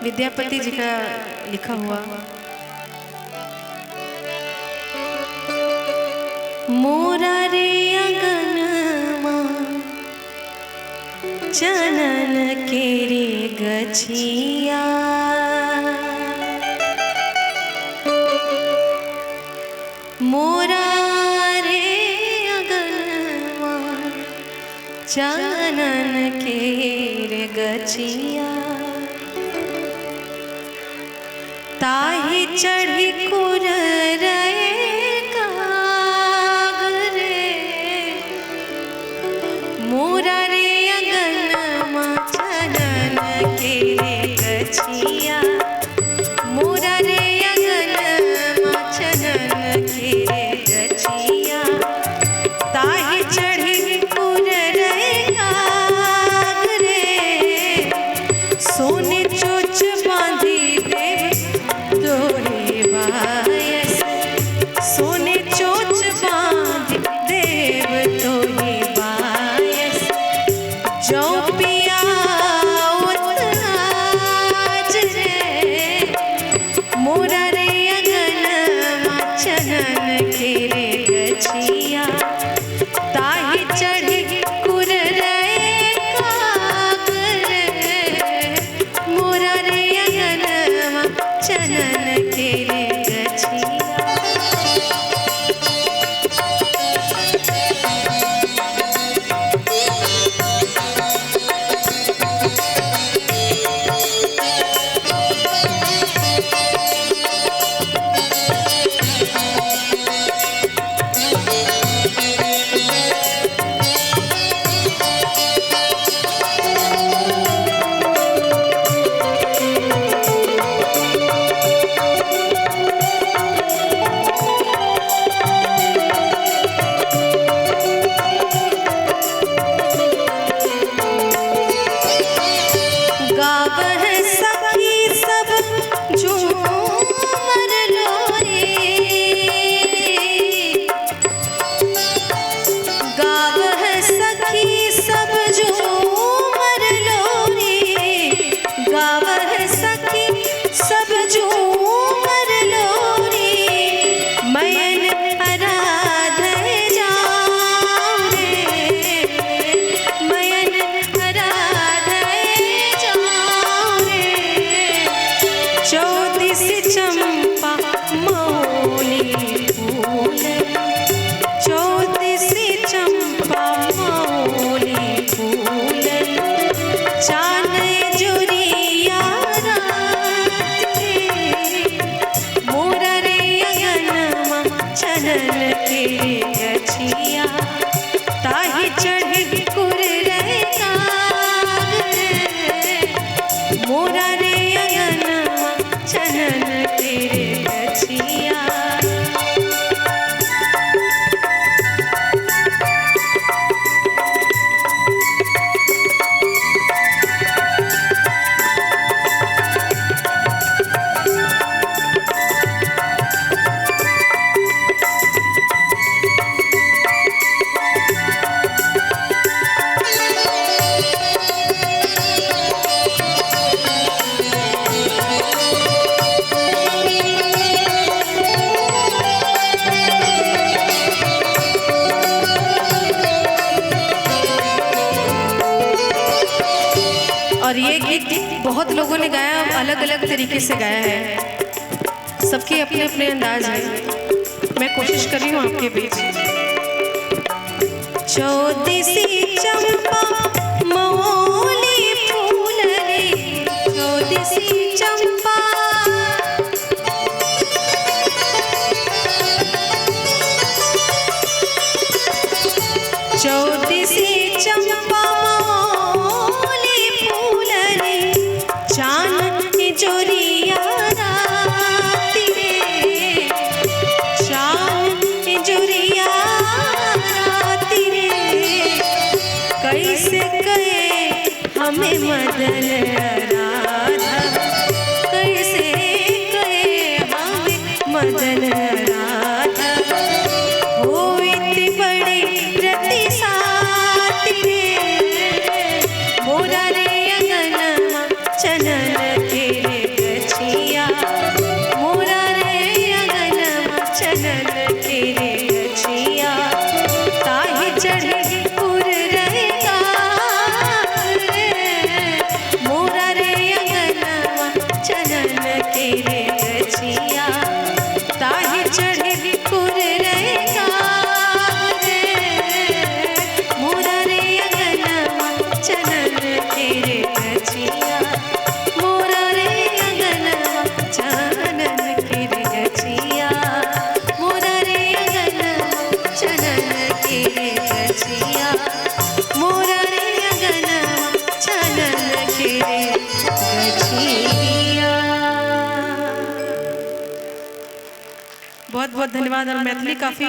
विद्यापति जी का लिखा हुआ। मोरा रे अंगनमा चनन के रे गछिया, मोरा रे अंगनमा चनन के रे गछिया, ताही चढ़ी कुररे काग रे, मोरा रे अंगनमा चनन के रे गछिया, मोरा रे अंगनमा चनन के रे गछिया, ताही चढ़ी कुररे काग रे, सोने चोच बांधी देव तोरे बायस, सोने चोच बांध देव तोरे बायस, जो पिया आज रे, मोरा रे अंगनमा चनन के रे गछिया, ताही चढ़ी कुररे काग रे, मोरा रे अंगनमा चनन के रे गछिया। गावह सखी सब झूमर लोरी, गावह सखी सब झूमर लोरी, गावह सखी सब झूमर लोरी, मैन आराधे जाऊं रे, मैन आराधे चौदिस चंपा मौली फूल, चौदिस चंपा मौली फूल, चान जुरिया रात के, मोरा रे अंगनमा चनन के रे गछिया, ताही चढ़ी कुररे काग रे, मोरा रे अंगनमा चनन के रे गछिया। और ये गीत बहुत लोगों ने गाया, अलग अलग तरीके से गाया है, सबके अपने अपने अंदाज हैं। मैं कोशिश कर रही हूँ आपके बीच। चौदिसी चंपा मौली फूल रे, चौदिसी चंपा, चौदिसी चंपा मौली फूल रे, चान जोरिया रात रे, चान जोरिया रात रे, कैसे कहे हमें मदन राधा, कैसे कहे हमें मदन राधा, होइत बड़ी रति साथ रे, मोरा रे अंगनमा चनन के रे बहुत धन्यवाद। और मैथिली काफ़ी